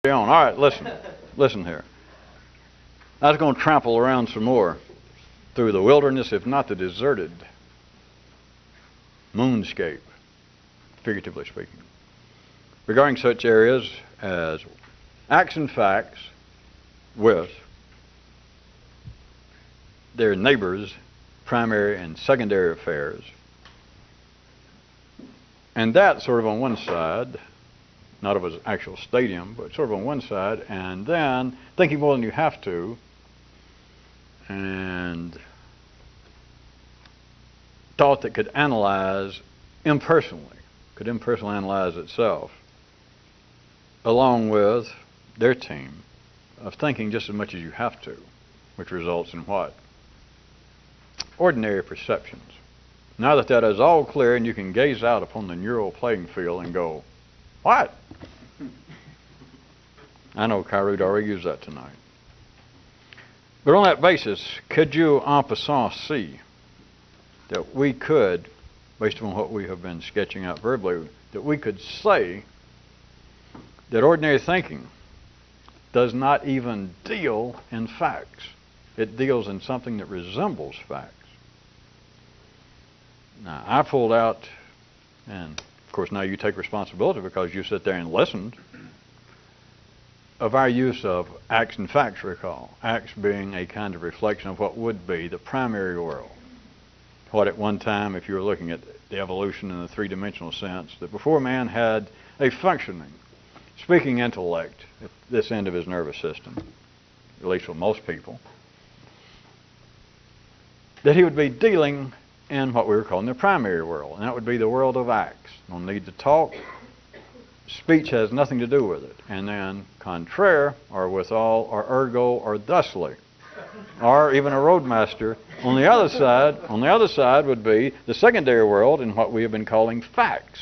All right, listen here. I was going to trample around some more through the wilderness, if not the deserted moonscape, figuratively speaking, regarding such areas as acts and facts with their neighbors' primary and secondary affairs. And that sort of on one side, not of an actual stadium, but sort of on one side, and then thinking more than you have to, and thought that could analyze impersonally, could impersonally analyze itself, along with their team of thinking just as much as you have to, which results in what? Ordinary perceptions. Now that that is all clear and you can gaze out upon the neural playing field and go, what? I know Kyroots already used that tonight. But on that basis, could you en passant see that we could, based upon what we have been sketching out verbally, that we could say that ordinary thinking does not even deal in facts. It deals in something that resembles facts. Now, I pulled out, and of course now you take responsibility because you sit there and listened, of our use of acts and facts, recall. Acts being a kind of reflection of what would be the primary world. What at one time, if you were looking at the evolution in the three-dimensional sense, that before man had a functioning, speaking intellect at this end of his nervous system, at least for most people, that he would be dealing in what we were calling the primary world, and that would be the world of acts. No need to talk. Speech has nothing to do with it. And then contraire, or withal, or ergo, or thusly, or even a roadmaster. On the other side would be the secondary world in what we have been calling facts.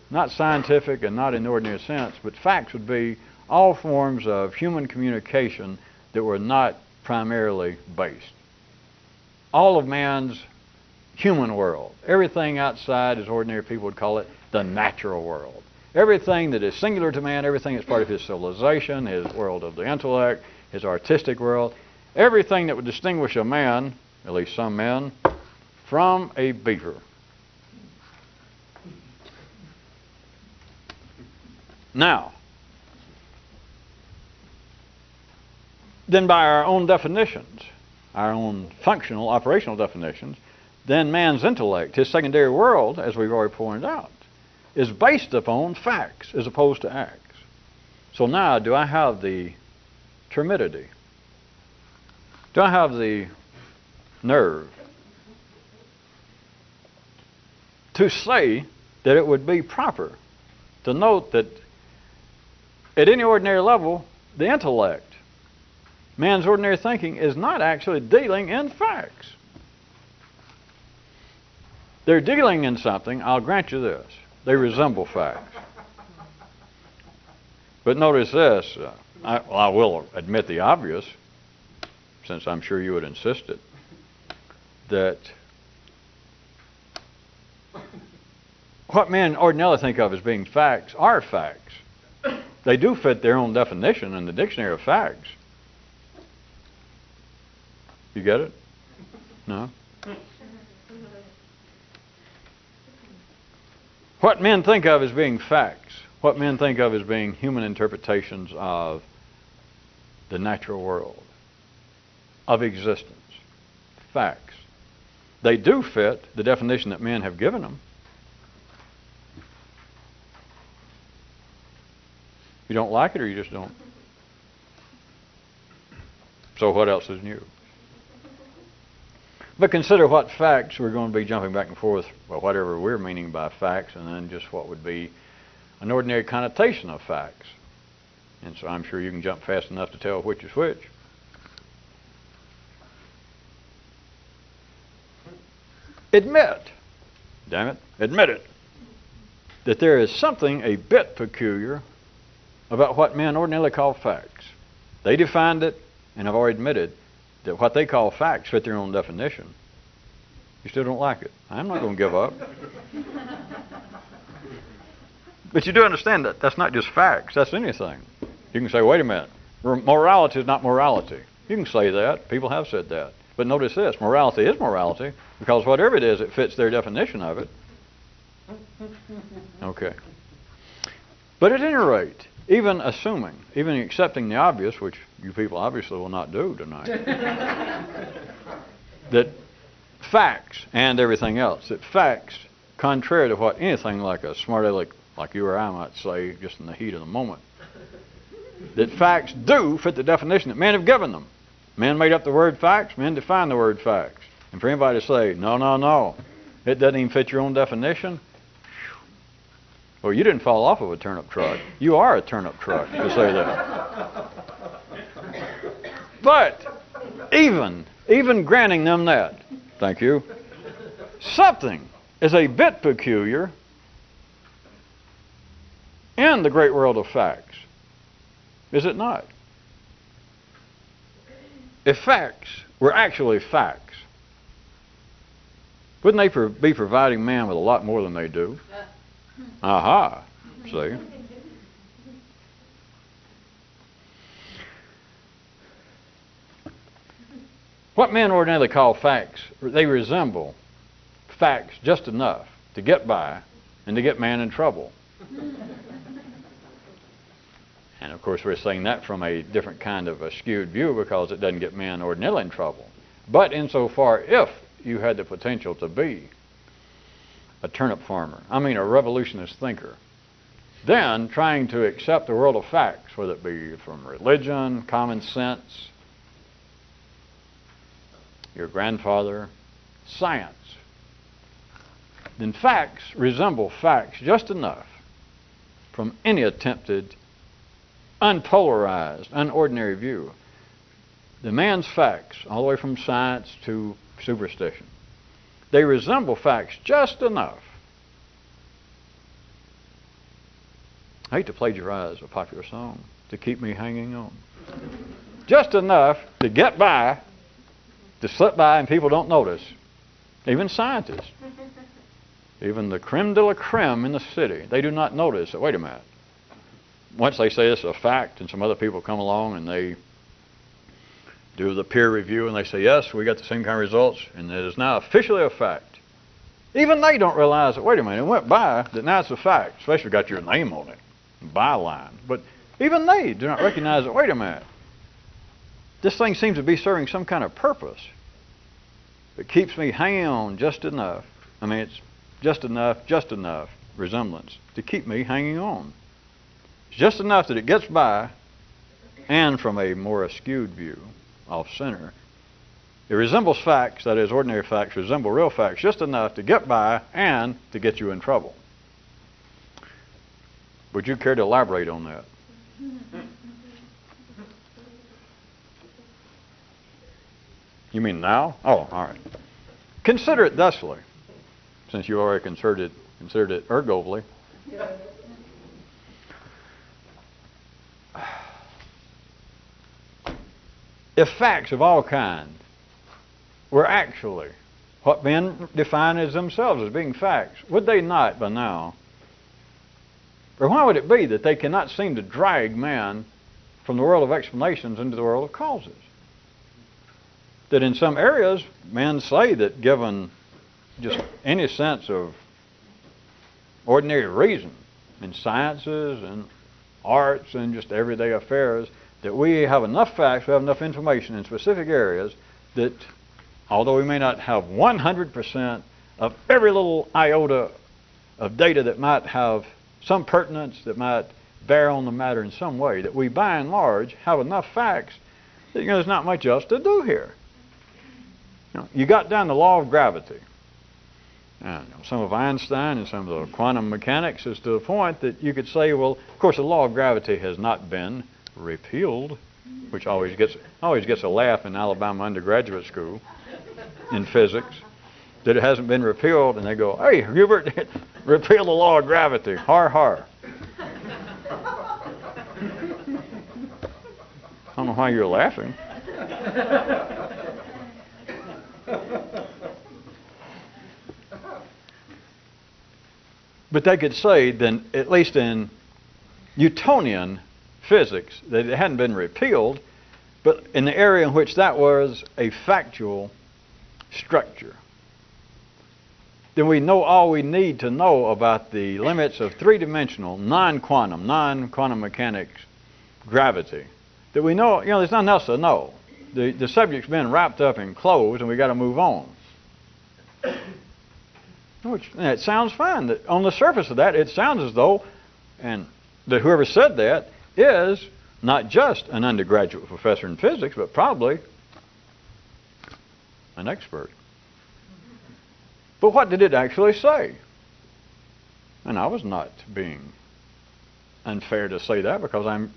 Not scientific and not in the ordinary sense, but facts would be all forms of human communication that were not primarily based. All of man's human world, everything outside, as ordinary people would call it, the natural world. Everything that is singular to man, everything that's part of his civilization, his world of the intellect, his artistic world, everything that would distinguish a man, at least some men, from a beaver. Now, then by our own definitions, our own functional, operational definitions, then man's intellect, his secondary world, as we've already pointed out, is based upon facts as opposed to acts. So now, do I have the timidity? Do I have the nerve to say that it would be proper to note that at any ordinary level, the intellect, man's ordinary thinking, is not actually dealing in facts. They're dealing in something, I'll grant you this, they resemble facts. But notice this, I will admit the obvious, since I'm sure you would insist it, that what men ordinarily think of as being facts are facts. They do fit their own definition in the dictionary of facts. You get it? No? What men think of as being facts, what men think of as being human interpretations of the natural world, of existence, facts. They do fit the definition that men have given them. You don't like it or you just don't? So what else is new? But consider what facts we're going to be jumping back and forth, well, whatever we're meaning by facts, and then just what would be an ordinary connotation of facts. And so I'm sure you can jump fast enough to tell which is which. Admit it, that there is something a bit peculiar about what men ordinarily call facts. They defined it, and have already admitted that what they call facts fit their own definition. You still don't like it. I'm not going to give up. But you do understand that that's not just facts, that's anything. You can say, wait a minute, morality is not morality. You can say that. People have said that. But notice this, morality is morality, because whatever it is, it fits their definition of it. Okay. But at any rate, even assuming, even accepting the obvious, which you people obviously will not do tonight, that facts and everything else, that facts, contrary to what anything like a smart aleck like you or I might say just in the heat of the moment, that facts do fit the definition that men have given them. Men made up the word facts, men define the word facts. And for anybody to say, no, it doesn't even fit your own definition, well, you didn't fall off of a turnip truck. You are a turnip truck to say that. But even granting them that, thank you, something is a bit peculiar in the great world of facts. Is it not? If facts were actually facts, wouldn't they be providing man with a lot more than they do? Aha, see? What men ordinarily call facts, they resemble facts just enough to get by and to get man in trouble. And of course we're saying that from a different kind of a skewed view because it doesn't get man ordinarily in trouble. But insofar if you had the potential to be a turnip farmer, a revolutionist thinker, then trying to accept the world of facts, whether it be from religion, common sense, your grandfather, science, then facts resemble facts just enough from any attempted unpolarized, unordinary view. The man's facts, all the way from science to superstition, they resemble facts just enough. I hate to plagiarize a popular song, to keep me hanging on. Just enough to get by, to slip by and people don't notice. Even scientists, even the creme de la creme in the city, they do not notice that, wait a minute, once they say this is a fact and some other people come along and they do the peer review and they say, yes, we got the same kind of results and it is now officially a fact. Even they don't realize that, wait a minute, it went by, that now it's a fact, especially got your name on it, byline. But even they do not recognize that, wait a minute, this thing seems to be serving some kind of purpose. It keeps me hanging on just enough. It's just enough resemblance to keep me hanging on. It's just enough that it gets by, and from a more askewed view, off-center, it resembles facts, that is, ordinary facts resemble real facts, just enough to get by and to get you in trouble. Would you care to elaborate on that? You mean now? Oh, all right. Consider it thusly, since you already considered it ergovely. If facts of all kinds were actually what men define as themselves as being facts, would they not by now? Or why would it be that they cannot seem to drag man from the world of explanations into the world of causes? That in some areas, men say that given just any sense of ordinary reason in sciences and arts and just everyday affairs, that we have enough facts, we have enough information in specific areas that although we may not have 100% of every little iota of data that might have some pertinence, that might bear on the matter in some way, that we by and large have enough facts that there's not much else to do here. You got down the law of gravity. And some of Einstein and some of the quantum mechanics is to the point that you could say, well, of course the law of gravity has not been repealed, which always gets a laugh in Alabama undergraduate school in physics, that it hasn't been repealed, and they go, hey, Hubert, repeal the law of gravity. Har, har. I don't know why you're laughing. But they could say, then, at least in Newtonian physics, that it hadn't been repealed, but in the area in which that was a factual structure, then we know all we need to know about the limits of three-dimensional, non-quantum mechanics gravity. That we know, there's nothing else to know. The subject's been wrapped up in clothes, and we got to move on. Which, it sounds fine. That on the surface of that, it sounds as though, and that whoever said that is not just an undergraduate professor in physics, but probably an expert. But what did it actually say? And I was not being unfair to say that, because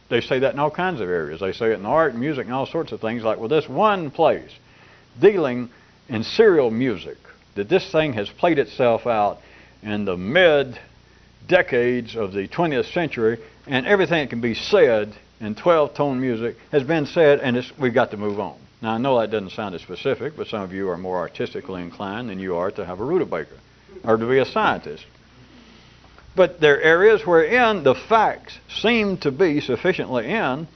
they say that in all kinds of areas. They say it in art, music, and all sorts of things. Like, well, this one place dealing in serial music, that this thing has played itself out in the mid-decades of the 20th century, and everything that can be said in 12-tone music has been said, and we've got to move on. Now, I know that doesn't sound as specific, but some of you are more artistically inclined than you are to have a rutabaga or to be a scientist. But there are areas wherein the facts seem to be sufficiently in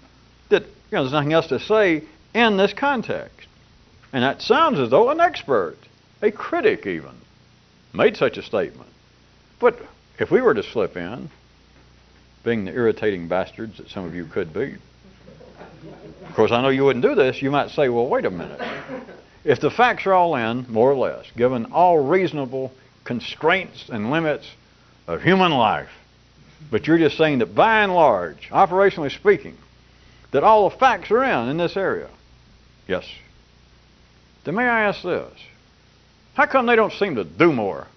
that there's nothing else to say in this context. And that sounds as though an expert, a critic even, made such a statement. But if we were to slip in, being the irritating bastards that some of you could be, of course, I know you wouldn't do this. You might say, well, wait a minute. If the facts are all in, more or less, given all reasonable constraints and limits of human life, but you're just saying that by and large, operationally speaking, that all the facts are in this area. Yes. Then may I ask this? How come they don't seem to do more?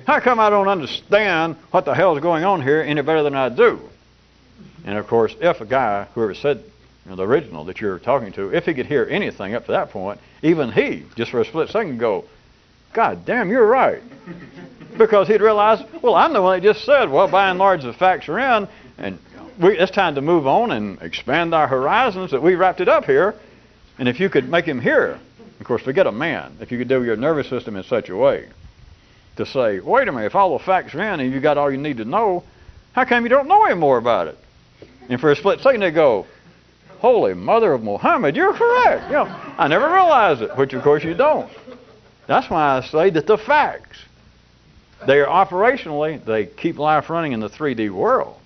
How come I don't understand what the hell is going on here any better than I do? And of course, if a guy, whoever said, the original that you're talking to, if he could hear anything up to that point, even he, just for a split second, go, God damn, you're right. Because he'd realize, well, I'm the one that just said, well, by and large, the facts are in, and it's time to move on and expand our horizons, that we wrapped it up here. And if you could make him hear, of course, forget a man, if you could do your nervous system in such a way to say, wait a minute, if all the facts are in and you got all you need to know, how come you don't know any more about it? And for a split second they go, Holy Mother of Muhammad, you're correct. I never realized it, which of course you don't. That's why I say that the facts, they are operationally, they keep life running in the 3D world,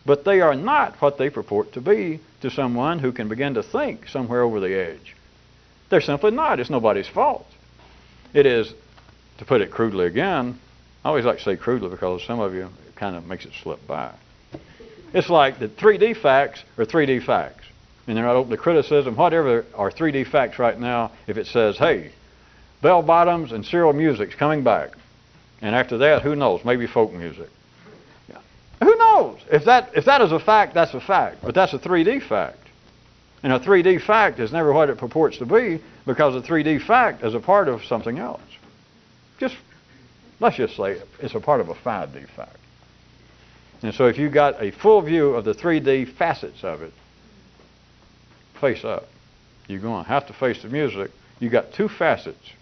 but they are not what they purport to be to someone who can begin to think somewhere over the edge. They're simply not. It's nobody's fault. It is, to put it crudely again, I always like to say crudely because some of you, it kind of makes it slip by. It's like the 3D facts are 3D facts. And they're not open to criticism. Whatever are 3D facts right now, if it says, hey, bell bottoms and serial music's coming back. And after that, who knows? Maybe folk music. Yeah. Who knows? If that is a fact, that's a fact. But that's a 3D fact. And a 3D fact is never what it purports to be, because a 3D fact is a part of something else. Let's just say it's a part of a 5D fact. And so if you got a full view of the 3D facets of it, face up. You're going to have to face the music. You got two facets,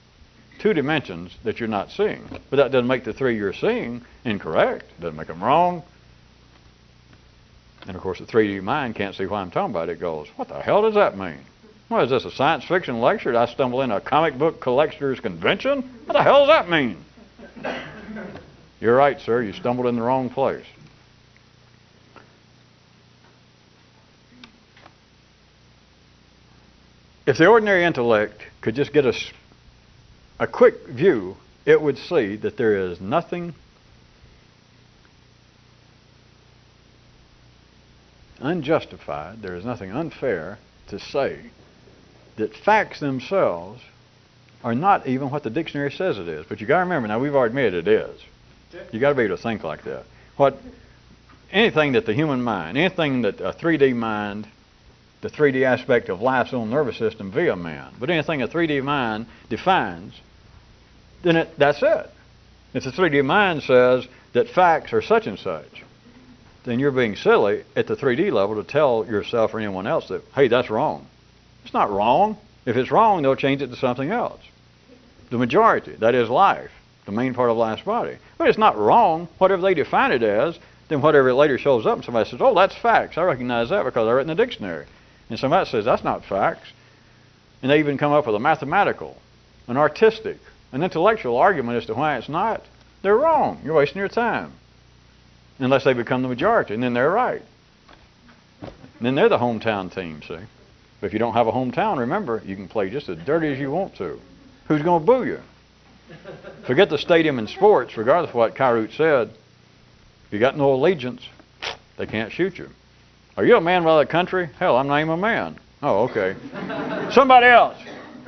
two dimensions that you're not seeing. But that doesn't make the three you're seeing incorrect. Doesn't make them wrong. And of course the 3D mind can't see what I'm talking about. It goes, what the hell does that mean? What is this, a science fiction lecture? Did I stumble in a comic book collector's convention? What the hell does that mean? You're right, sir. You stumbled in the wrong place. If the ordinary intellect could just get a quick view, it would see that there is nothing unjustified, there is nothing unfair to say that facts themselves are not even what the dictionary says it is. But you got to remember, now we've already admitted it is. You got to be able to think like that. Anything that the human mind, anything that a 3D mind, the 3D aspect of life's own nervous system via man, but anything a 3D mind defines, then that's it. If the 3D mind says that facts are such and such, then you're being silly at the 3D level to tell yourself or anyone else that, hey, that's wrong. It's not wrong. If it's wrong, they'll change it to something else. The majority, that is life, the main part of life's body. But it's not wrong. Whatever they define it as, then whatever later shows up and somebody says, oh, that's facts. I recognize that because I read in the dictionary. And somebody says, that's not facts. And they even come up with a mathematical, an artistic, an intellectual argument as to why it's not. They're wrong. You're wasting your time. Unless they become the majority, and then they're right. And then they're the hometown team, see. But if you don't have a hometown, remember, you can play just as dirty as you want to. Who's going to boo you? Forget the stadium and sports, regardless of what Kyroots said. If you got no allegiance, they can't shoot you. Are you a man without a country? Hell, I'm not even a man. Oh, okay. Somebody else.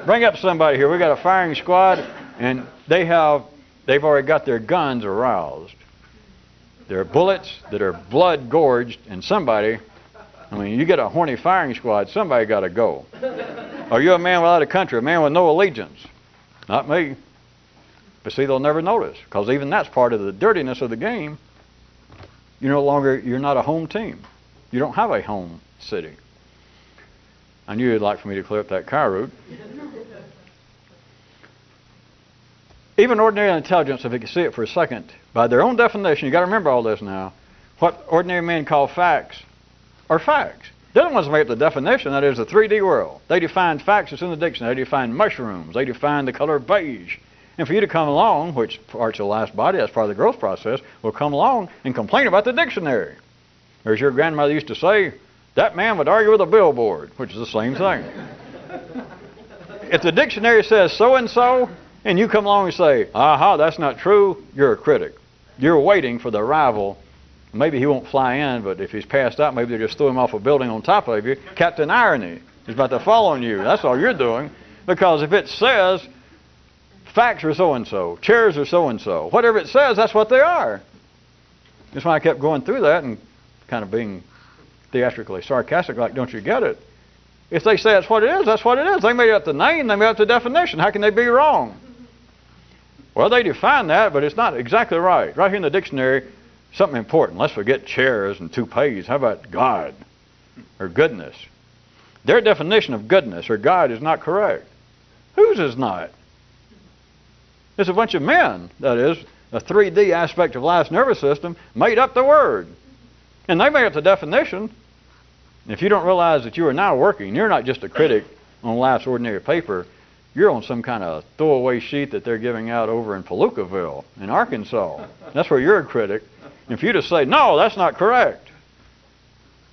Bring up somebody here. We got a firing squad, and they've already got their guns aroused. There are bullets that are blood gorged, and somebody, I mean, you get a horny firing squad, somebody got to go. Are you a man without a country, a man with no allegiance? Not me. But see, they'll never notice, because even that's part of the dirtiness of the game. You're not a home team. You don't have a home city. I knew you'd like for me to clear up that Kyroot. Even ordinary intelligence, if you can see it for a second, by their own definition, you got to remember all this now. What ordinary men call facts are facts. They're the ones that make up the definition. That is the 3D world. They define facts that's in the dictionary. They define mushrooms. They define the color beige. And for you to come along, which parts of the last body, that's part of the growth process, will come along and complain about the dictionary. Or as your grandmother used to say, that man would argue with a billboard, which is the same thing. If the dictionary says so-and-so, and you come along and say, aha, that's not true, you're a critic. You're waiting for the arrival. Maybe he won't fly in, but if he's passed out, maybe they just throw him off a building on top of you. Captain Irony is about to fall on you. That's all you're doing. Because if it says facts are so-and-so, chairs are so-and-so, whatever it says, that's what they are. That's why I kept going through that and kind of being theatrically sarcastic, like, don't you get it? If they say that's what it is, that's what it is. They made up the name, they made up the definition. How can they be wrong? Well, they define that, but it's not exactly right. Right here in the dictionary, something important. Let's forget chairs and toupees. How about God or goodness? Their definition of goodness or God is not correct. Whose is not? It's a bunch of men, that is, a 3D aspect of life's nervous system, made up the word. And they made up the definition. If you don't realize that you are now working, you're not just a critic on life's ordinary paper. You're on some kind of throwaway sheet that they're giving out over in Palookaville in Arkansas. That's where you're a critic. And for you to say, no, that's not correct.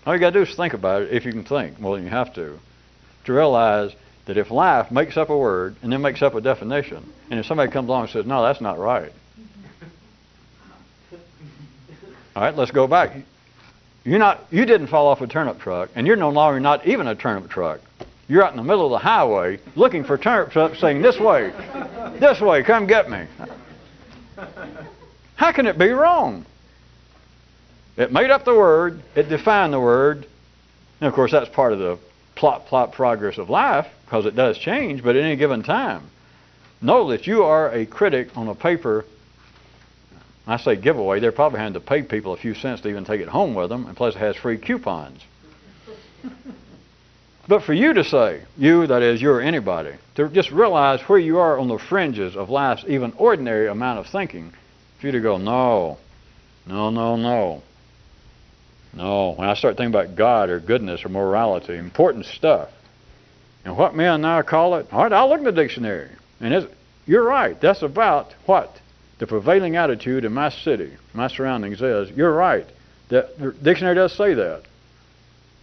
All you got to do is think about it, if you can think. Well, then you have to realize that if life makes up a word and then makes up a definition, and if somebody comes along and says, no, that's not right. All right, let's go back. You didn't fall off a turnip truck, and you're no longer not even a turnip truck. You're out in the middle of the highway looking for turnip trucks saying, this way, come get me. How can it be wrong? It made up the word, it defined the word, and of course that's part of the plot progress of life, because it does change, but at any given time, know that you are a critic on a paper. I say giveaway, they're probably having to pay people a few cents to even take it home with them, and plus it has free coupons. But for you to say, you, that is, you're anybody, to just realize where you are on the fringes of life's even ordinary amount of thinking, for you to go, no. When I start thinking about God or goodness or morality, important stuff, and what men now call it, all right, I'll look in the dictionary. And you're right, that's about what the prevailing attitude in my city, my surroundings is. You're right. The dictionary does say that.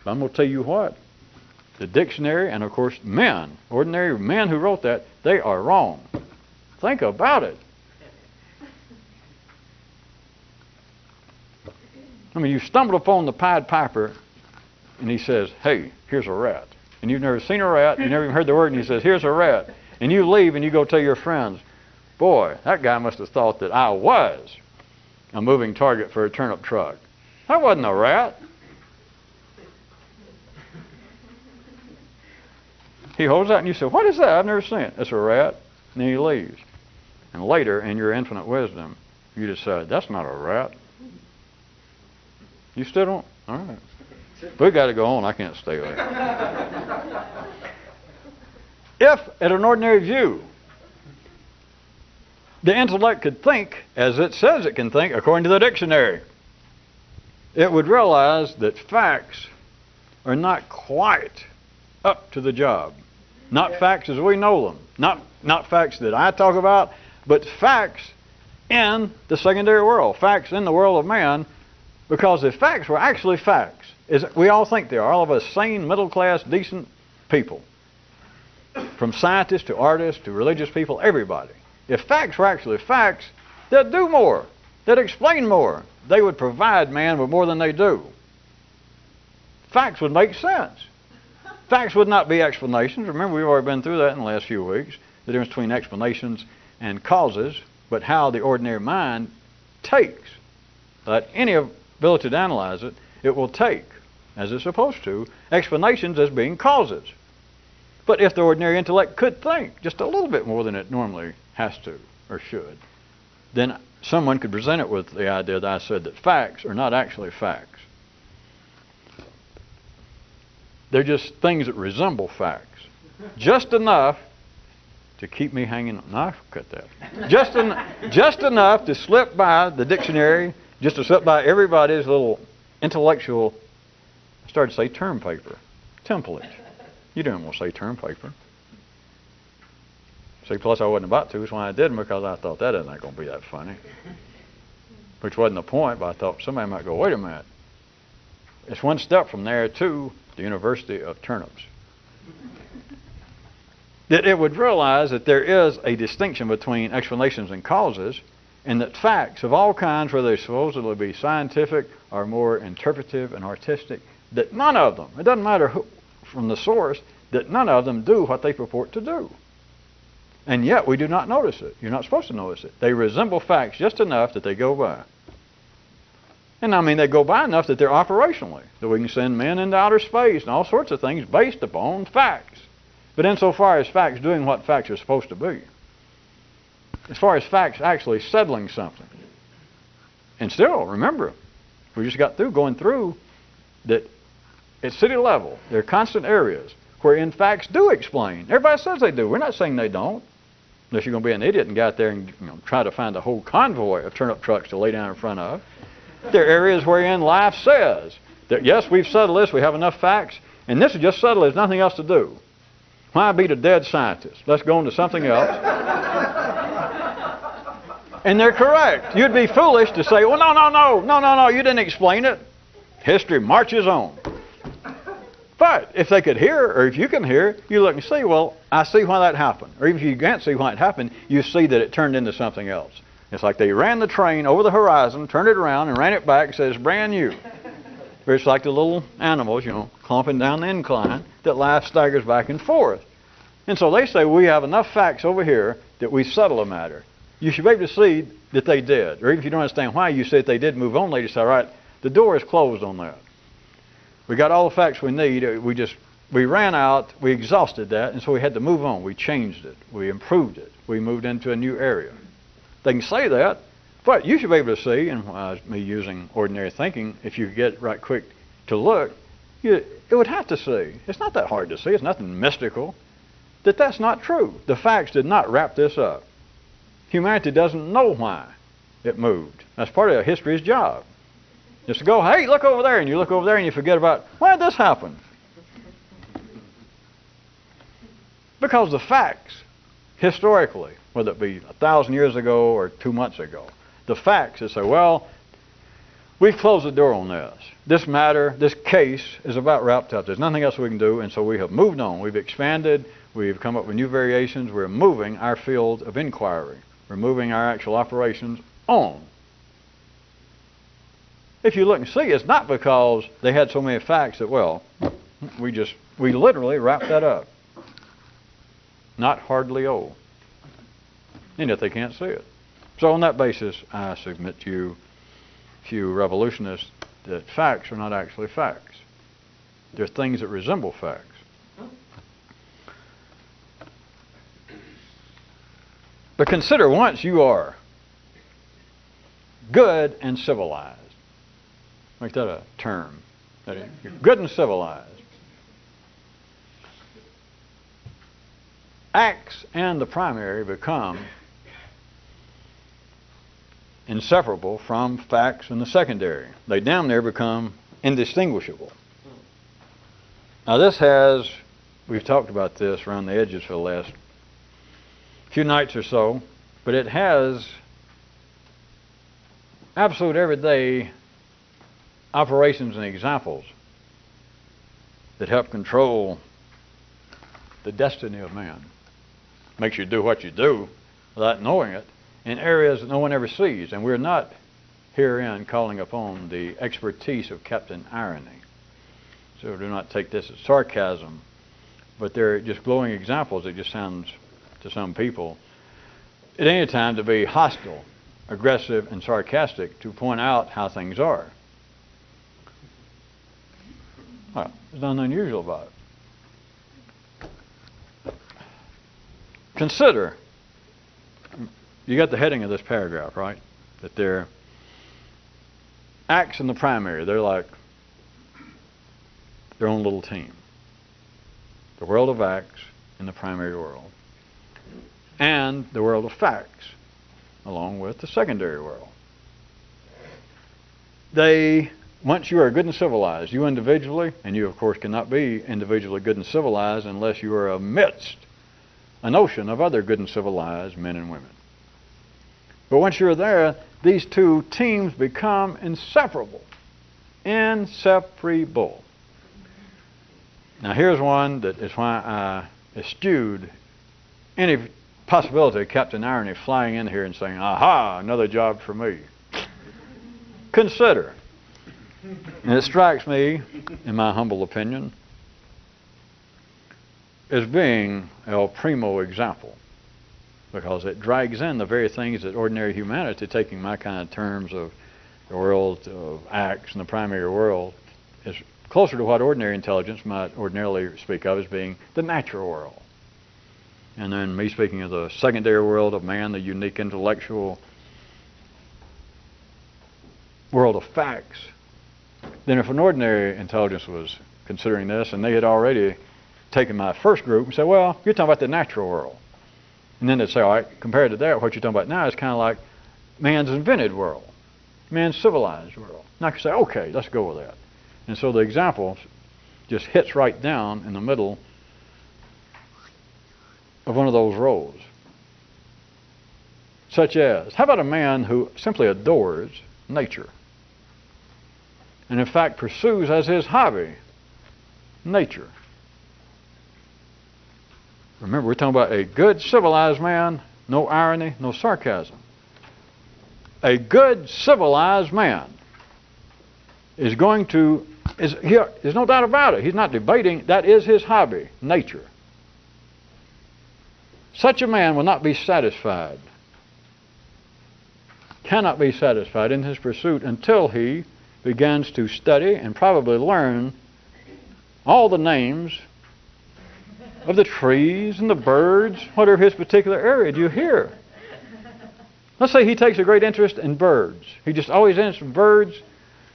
But I'm going to tell you what. The dictionary, and of course men, ordinary men who wrote that, they are wrong. Think about it. I mean, you stumbled upon the Pied Piper, and he says, hey, here's a rat. And you've never seen a rat, you've never even heard the word, and he says, here's a rat. And you leave and you go tell your friends, boy, that guy must have thought that I was a moving target for a turnip truck. That wasn't a rat. He holds out and you say, what is that? I've never seen it. It's a rat. And then he leaves. And later, in your infinite wisdom, you decide, that's not a rat. You still don't? All right. We got to go on. I can't stay there. If, at an ordinary view, the intellect could think as it says it can think according to the dictionary, it would realize that facts are not quite up to the job. Not facts as we know them. Not facts that I talk about, but facts in the secondary world. Facts in the world of man. Because if facts were actually facts, as we all think they are, all of us sane, middle-class, decent people, from scientists to artists to religious people, everybody. If facts were actually facts, they'd do more. They'd explain more. They would provide man with more than they do. Facts would make sense. Facts would not be explanations. Remember, we've already been through that in the last few weeks, the difference between explanations and causes, but how the ordinary mind takes that any ability to analyze it, it will take, as it's supposed to, explanations as being causes. But if the ordinary intellect could think just a little bit more than it normally has to or should, then someone could present it with the idea that I said that facts are not actually facts. They're just things that resemble facts. Just enough to keep me hanging on. No, I cut that. Just enough to slip by the dictionary, just to slip by everybody's little intellectual, I started to say term paper, template. You didn't want to say term paper. See, plus I wasn't about to, so when I didn't, because I thought that isn't going to be that funny. Which wasn't the point, but I thought somebody might go, wait a minute. It's one step from there to the University of Turnips. That it would realize that there is a distinction between explanations and causes, and that facts of all kinds, whether they supposedly be scientific or more interpretive and artistic, that none of them, it doesn't matter who, from the source, that none of them do what they purport to do. And yet we do not notice it. You're not supposed to notice it. They resemble facts just enough that they go by. And I mean, they go by enough that they're operationally, that we can send men into outer space and all sorts of things based upon facts. But insofar as facts doing what facts are supposed to be, as far as facts actually settling something, and still, remember, we just got through going through that at city level, there are constant areas wherein facts do explain. Everybody says they do. We're not saying they don't. Unless you're going to be an idiot and get out there and try to find a whole convoy of turnip trucks to lay down in front of. There are areas wherein life says that, yes, we've settled this, we have enough facts, and this is just settled, there's nothing else to do. Why beat a dead scientist? Let's go on to something else. And they're correct. You'd be foolish to say, well, no, you didn't explain it. History marches on. But if they could hear, or if you can hear, you look and see, well, I see why that happened. Or even if you can't see why it happened, you see that it turned into something else. It's like they ran the train over the horizon, turned it around, and ran it back and says, brand new. Or it's like the little animals, clumping down the incline, that life staggers back and forth. And so they say, we have enough facts over here that we settle a matter. You should be able to see that they did. Or even if you don't understand why, you say that they did move on, they just say, all right, the door is closed on that. We got all the facts we need. We ran out. We exhausted that, and so we had to move on. We changed it. We improved it. We moved into a new area. They can say that, but you should be able to see, and me using ordinary thinking, if you get right quick to look, it would have to see. It's not that hard to see. It's nothing mystical. That's not true. The facts did not wrap this up. Humanity doesn't know why it moved. That's part of history's job. Just to go, hey, look over there, and you look over there and you forget about, why did this happen? Because the facts, historically, whether it be 1,000 years ago or 2 months ago, the facts that say, well, we've closed the door on this. This matter, this case is about wrapped up. There's nothing else we can do, and so we have moved on. We've expanded. We've come up with new variations. We're moving our field of inquiry. We're moving our actual operations on. If you look and see, it's not because they had so many facts that, well, we literally wrapped that up. Not hardly old. And yet they can't see it. So on that basis, I submit to you, few revolutionists, that facts are not actually facts. They're things that resemble facts. But consider once you are good and civilized. Make that a term. You're good and civilized. Acts and the primary become inseparable from facts in the secondary. They damn near become indistinguishable. Now we've talked about this around the edges for the last few nights or so, but it has absolute everyday operations and examples that help control the destiny of man. Makes you do what you do without knowing it in areas that no one ever sees. And we're not herein calling upon the expertise of Captain Irony. So do not take this as sarcasm, but they're just glowing examples. It just sounds to some people at any time to be hostile, aggressive, and sarcastic to point out how things are. Well, there's nothing unusual about it. Consider, you got the heading of this paragraph, right? That they're acts in the primary. They're like their own little team. The world of acts in the primary world. And the world of facts, along with the secondary world. Once you are good and civilized, you individually, and you of course cannot be individually good and civilized unless you are amidst an ocean of other good and civilized men and women. But once you're there, these two teams become inseparable. Inseparable. Now here's one that is why I eschewed any possibility of Captain Irony flying in here and saying, aha, another job for me. Consider. And it strikes me, in my humble opinion, as being el primo example, because it drags in the very things that ordinary humanity, taking my kind of terms of the world of acts and the primary world, is closer to what ordinary intelligence might ordinarily speak of as being the natural world. And then me speaking of the secondary world of man, the unique intellectual world of facts. Then if an ordinary intelligence was considering this and they had already taken my first group and said, well, you're talking about the natural world. And then they'd say, all right, compared to that, what you're talking about now is kind of like man's invented world, man's civilized world. And I could say, okay, let's go with that. And so the example just hits right down in the middle of one of those rows. Such as, how about a man who simply adores nature? And in fact pursues as his hobby nature. Remember, we're talking about a good civilized man, no irony, no sarcasm. A good civilized man is going to, there's no doubt about it, he's not debating, that is his hobby, nature. Such a man will not be satisfied, cannot be satisfied in his pursuit until he begins to study and probably learn all the names of the trees and the birds, whatever his particular area. Do you hear? Let's say he takes a great interest in birds. He just always interested in birds,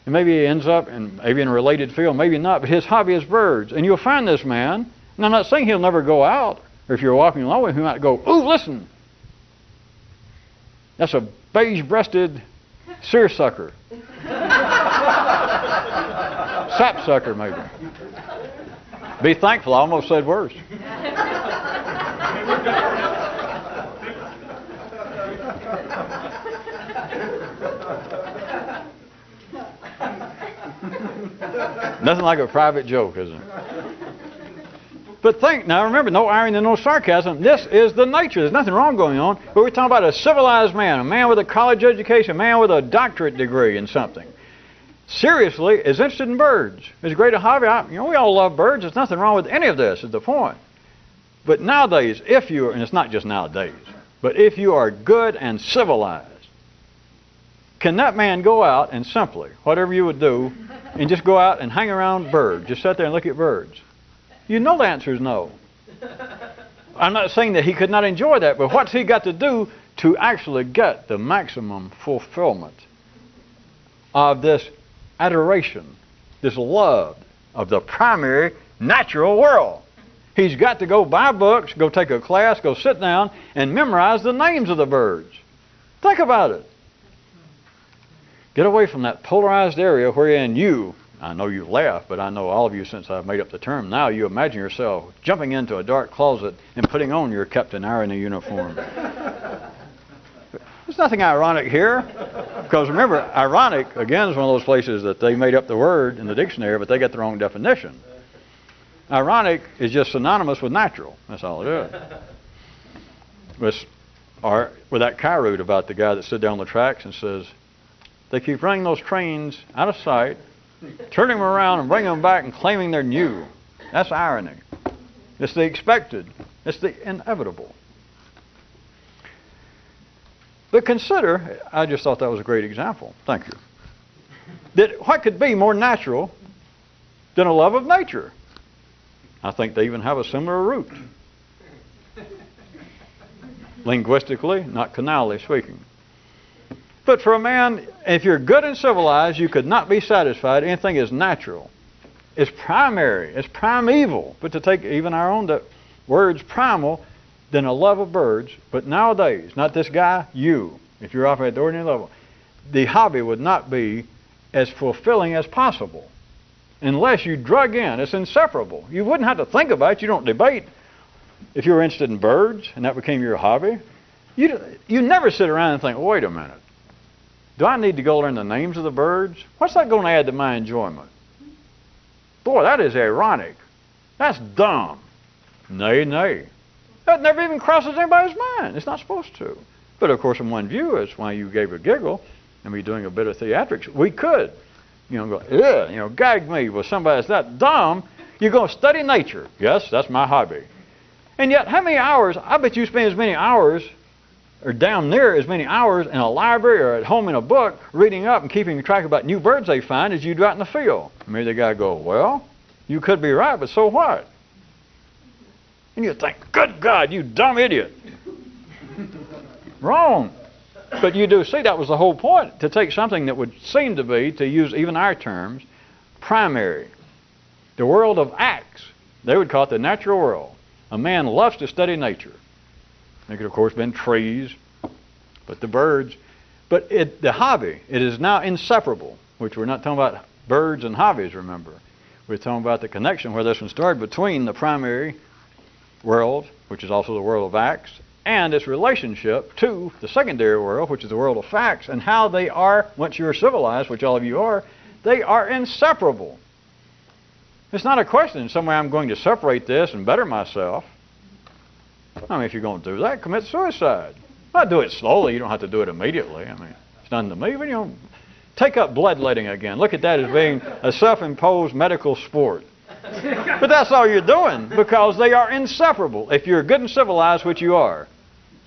and maybe he ends up maybe in a related field, maybe not, but his hobby is birds. And you'll find this man, and I'm not saying he'll never go out, or if you're walking along with him, he might go, ooh, listen, that's a beige-breasted seersucker. Sapsucker, maybe. Be thankful, I almost said worse. Nothing like a private joke, is it? But think, now remember, no irony and no sarcasm. This is the nature. There's nothing wrong going on. But we're talking about a civilized man, a man with a college education, a man with a doctorate degree in something. Seriously, is interested in birds. It's a great hobby. We all love birds. There's nothing wrong with any of this, is the point. But nowadays, and it's not just nowadays, but if you are good and civilized, can that man go out and simply, whatever you would do, and just go out and hang around birds, just sit there and look at birds? You know the answer is no. I'm not saying that he could not enjoy that, but what's he got to do to actually get the maximum fulfillment of this adoration, this love of the primary natural world? He's got to go buy books, go take a class, go sit down and memorize the names of the birds. Think about it. Get away from that polarized area wherein you, I know you laugh, but I know all of you since I've made up the term, now you imagine yourself jumping into a dark closet and putting on your Captain Irony uniform. There's nothing ironic here. Because remember, ironic, again, is one of those places that they made up the word in the dictionary, but they got the wrong definition. Ironic is just synonymous with natural. That's all it is. With that Kyroot about the guy that stood down the tracks and says, they keep running those trains out of sight, turning them around and bringing them back and claiming they're new. That's irony. It's the expected. It's the inevitable. But consider, I just thought that was a great example. Thank you. That what could be more natural than a love of nature? I think they even have a similar root. Linguistically, not canally speaking. But for a man, if you're good and civilized, you could not be satisfied. Anything is natural. It's primary. It's primeval. But to take even our own words, primal, than a love of birds. But nowadays, not this guy, you, if you're off at the ordinary level, the hobby would not be as fulfilling as possible unless you drug in. It's inseparable. You wouldn't have to think about it. You don't debate. If you were interested in birds and that became your hobby, you never sit around and think, wait a minute, do I need to go learn the names of the birds? What's that going to add to my enjoyment? Boy, that is ironic. That's dumb. Nay, nay. That never even crosses anybody's mind. It's not supposed to. But of course, in one view, it's why you gave a giggle and me doing a bit of theatrics. We could, go, yeah, gag me with somebody that's that dumb. You're going to study nature. Yes, that's my hobby. And yet, how many hours? I bet you spend as many hours, or down near as many hours in a library or at home in a book, reading up and keeping track about new birds they find as you do out in the field. Maybe the guy go, well, you could be right, but so what? And you think, good God, you dumb idiot. Wrong. But you do see that was the whole point, to take something that would seem to be, to use even our terms, primary. The world of acts. They would call it the natural world. A man loves to study nature. It could, of course, been trees, but the birds. But the hobby, it is now inseparable, which we're not talking about birds and hobbies, remember. We're talking about the connection where this one started between the primary world, which is also the world of acts, and its relationship to the secondary world, which is the world of facts, and how they are, once you're civilized, which all of you are, they are inseparable. It's not a question, some way I'm going to separate this and better myself. I mean, if you're going to do that, commit suicide. Not do it slowly, you don't have to do it immediately. I mean, it's nothing to me, but take up bloodletting again. Look at that as being a self-imposed medical sport. But that's all you're doing, because they are inseparable. If you're good and civilized, which you are,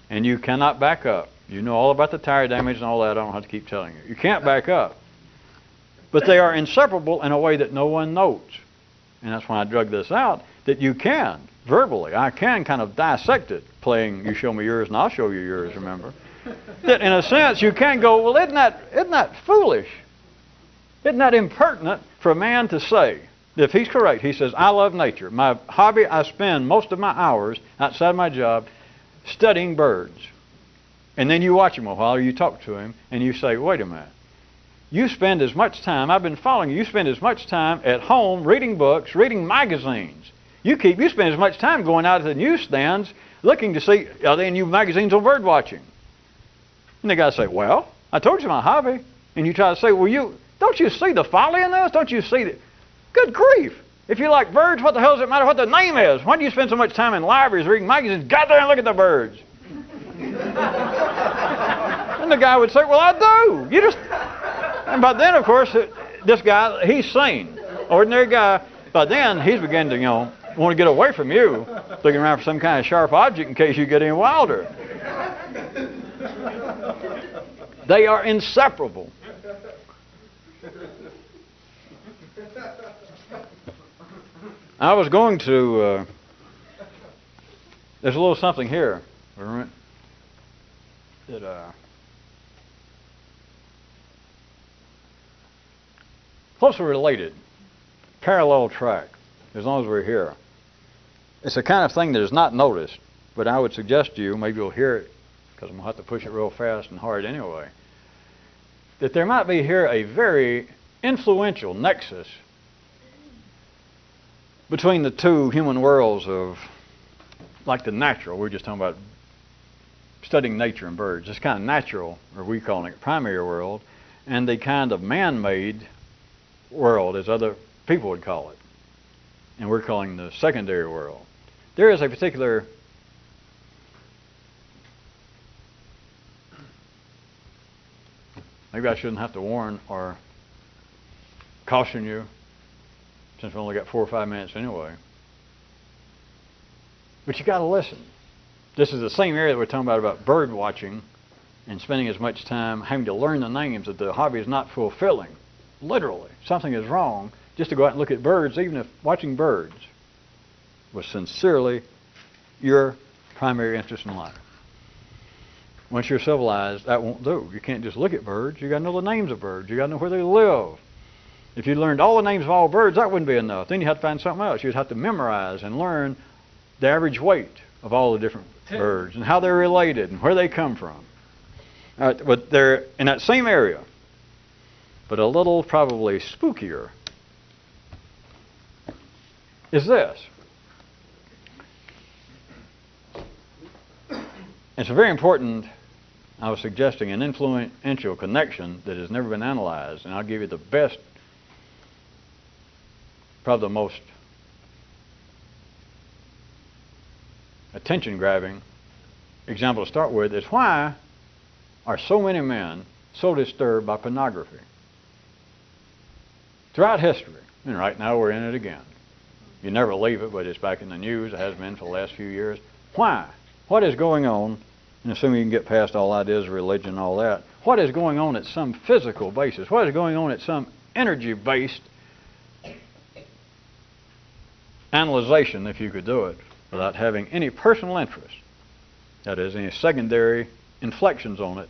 and you cannot back up. You know all about the tire damage and all that. I don't have to keep telling you. You can't back up. But they are inseparable in a way that no one knows. And that's why I drug this out, that you can, verbally, I can kind of dissect it, playing you show me yours and I'll show you yours, remember? That in a sense you can go, well, isn't that foolish? Isn't that impertinent for a man to say? If he's correct, he says, I love nature. My hobby, I spend most of my hours outside my job studying birds. And then you watch him a while, or you talk to him, and you say, wait a minute. You spend as much time, I've been following you, spend as much time at home reading books, reading magazines. You spend as much time going out to the newsstands looking to see, are there new magazines on bird watching? And the guy say, well, I told you my hobby. And you try to say, well, don't you see the folly in this? Don't you see that? Good grief. If you like birds, what the hell does it matter what the name is? Why do you spend so much time in libraries reading magazines? Get there and look at the birds. And the guy would say, well, I do. But then, of course, this guy, he's sane. Ordinary guy. By then, he's beginning to, want to get away from you, looking around for some kind of sharp object in case you get any wilder. They are inseparable. I was going to, there's a little something here that closely related, parallel track, as long as we're here. It's the kind of thing that is not noticed, but I would suggest to you, maybe you'll hear it, because I'm going to have to push it real fast and hard anyway. that there might be here a very influential nexus between the two human worlds of, like the natural, we're just talking about studying nature and birds, this kind of natural, or we call it primary world, and the kind of man-made world, as other people would call it, and we're calling the secondary world. There is a particular maybe I shouldn't have to warn or caution you, since we've only got 4 or 5 minutes anyway. But you got to listen. This is the same area that we're talking about bird watching and spending as much time having to learn the names, that the hobby is not fulfilling. Literally, something is wrong just to go out and look at birds, even if watching birds was sincerely your primary interest in life. Once you're civilized, that won't do. You can't just look at birds. You got to know the names of birds. You got to know where they live. If you learned all the names of all birds, that wouldn't be enough. Then you have to find something else. You'd have to memorize and learn the average weight of all the different birds and how they're related and where they come from. But they're in that same area, but a little probably spookier, is this. It's a very important, I was suggesting, an influential connection that has never been analyzed, and I'll give you the best, probably the most attention-grabbing example to start with, is why are so many men so disturbed by pornography? Throughout history, and right now we're in it again. You never leave it, but it's back in the news. It has been for the last few years. Why? What is going on? And assuming you can get past all ideas of religion and all that, what is going on at some physical basis? What is going on at some energy-based analyzation, if you could do it, without having any personal interest, that is, any secondary inflections on it?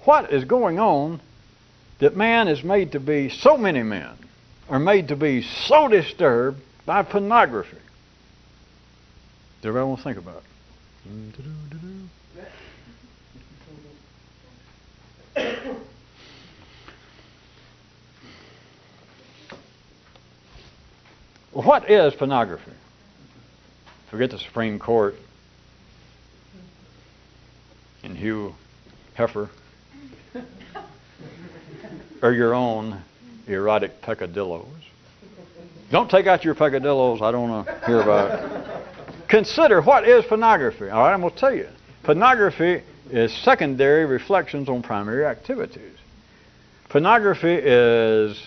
What is going on that man is made to be, so many men are made to be so disturbed by pornography? Does everybody want to think about it? Well, what is pornography? Forget the Supreme Court and Hugh Hefner or your own erotic peccadillos. Don't take out your peccadillos. I don't want to hear about it. Consider, what is pornography? All right, I'm going to tell you. Pornography is secondary reflections on primary activities. Pornography is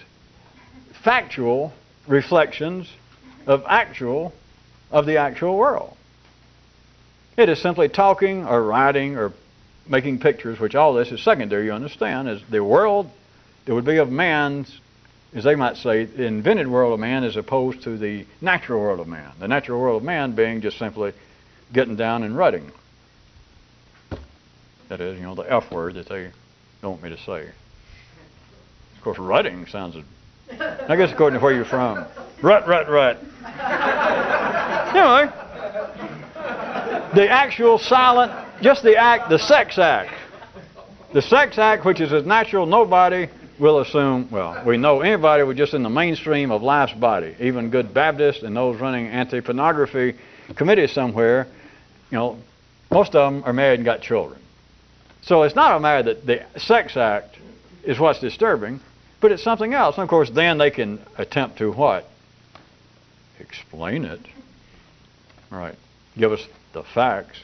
factual reflections of the actual world. It is simply talking or writing or making pictures, which all this is secondary, you understand, is the world that would be of man's, as they might say, the invented world of man as opposed to the natural world of man. The natural world of man being just simply getting down and rutting. That is, the F word that they don't want me to say. Of course, rutting sounds, I guess according to where you're from. Rut, rut, rut. Anyway, the actual silent, just the act, the sex act. The sex act, which is as natural, nobody will assume, well, we know anybody with just in the mainstream of life's body, even good Baptists and those running anti-pornography committees somewhere, most of them are married and got children. So it's not a matter that the sex act is what's disturbing, but it's something else. And of course, then they can attempt to what? Explain it. All right. Give us the facts.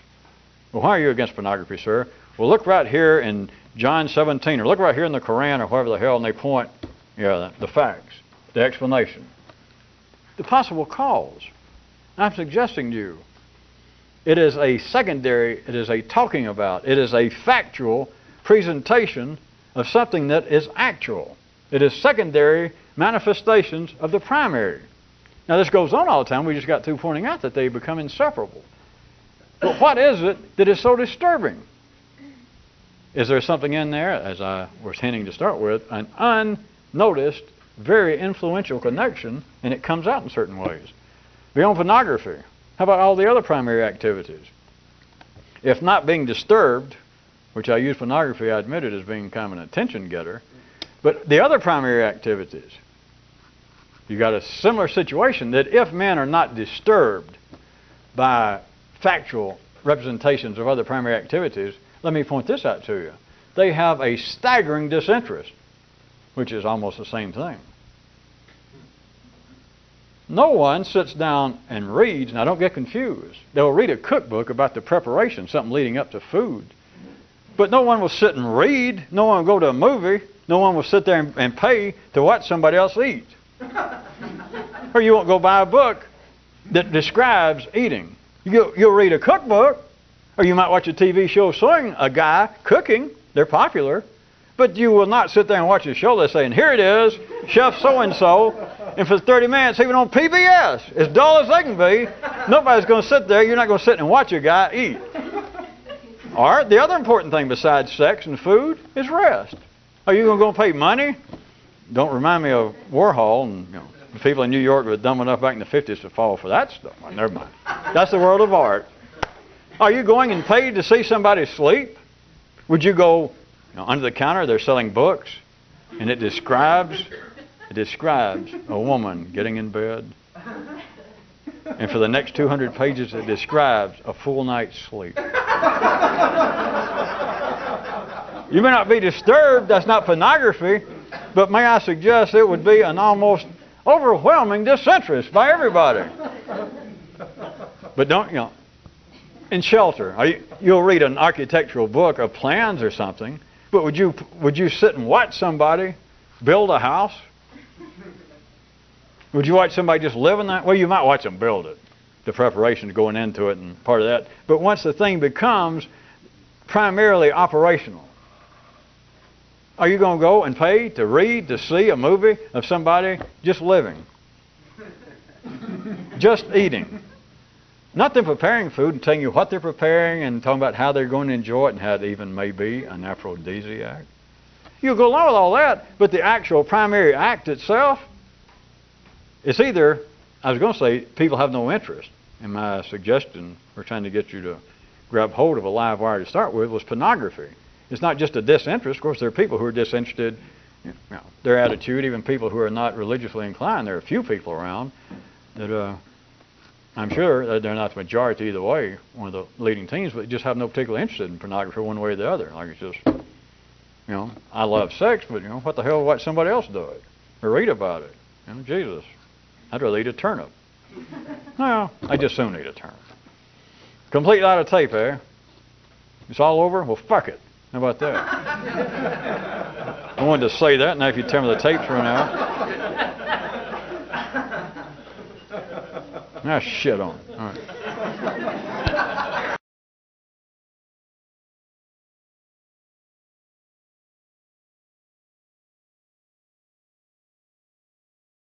Well, why are you against pornography, sir? Well, look right here in John 17, or look right here in the Quran, or wherever the hell, and they point, the facts, the explanation. The possible cause. I'm suggesting to you, it is a secondary, it is a talking about, it is a factual presentation of something that is actual. It is secondary manifestations of the primary. Now, this goes on all the time. We just got through pointing out that they become inseparable. But what is it that is so disturbing? Is there something in there, as I was hinting to start with, an unnoticed, very influential connection, and it comes out in certain ways? Beyond pornography, how about all the other primary activities? If not being disturbed which I use pornography, I admit it, as being kind of an attention getter. But the other primary activities, you got a similar situation that if men are not disturbed by factual representations of other primary activities, let me point this out to you. They have a staggering disinterest, which is almost the same thing. No one sits down and reads, now don't get confused. They'll read a cookbook about the preparation, something leading up to food. But no one will sit and read. No one will go to a movie. No one will sit there and pay to watch somebody else eat. Or you won't go buy a book that describes eating. You'll read a cookbook, or you might watch a TV show showing a guy cooking. They're popular. But you will not sit there and watch a show that's saying, here it is, Chef so-and-so, and for 30 minutes, even on PBS, as dull as they can be, nobody's going to sit there. You're not going to sit and watch a guy eat. Or the other important thing besides sex and food is rest. Are you going to go pay money? Don't remind me of Warhol and the people in New York were dumb enough back in the 50s to fall for that stuff. Well, never mind. That's the world of art. Are you going and paid to see somebody sleep? Would you go under the counter? They're selling books, and it describes a woman getting in bed. And for the next 200 pages, it describes a full night's sleep. You may not be disturbed. That's not pornography. But may I suggest it would be an almost overwhelming disinterest by everybody. But don't, in shelter, you'll read an architectural book of plans or something, but would you sit and watch somebody build a house? Would you watch somebody just live in that? Well, you might watch them build it, the preparation going into it and part of that. But once the thing becomes primarily operational, are you going to go and pay to read, to see a movie of somebody just living? Just eating. Not them preparing food and telling you what they're preparing and talking about how they're going to enjoy it and how it even may be an aphrodisiac. You'll go along with all that, but the actual primary act itself, it's either, I was going to say, people have no interest. And my suggestion, we're trying to get you to grab hold of a live wire to start with, was pornography. It's not just a disinterest. Of course, there are people who are disinterested, their attitude, even people who are not religiously inclined. There are a few people around that I'm sure that they're not the majority either way, one of the leading teams, but just have no particular interest in pornography one way or the other. Like it's just, I love sex, but what the hell, watch somebody else do it or read about it. Jesus, I'd rather eat a turnip. No, I just soon eat a turnip. Complete out of tape, eh? It's all over? Well, fuck it. How about that? I wanted to say that. Now if you tell me the tape's run out. Now shit on it. All right.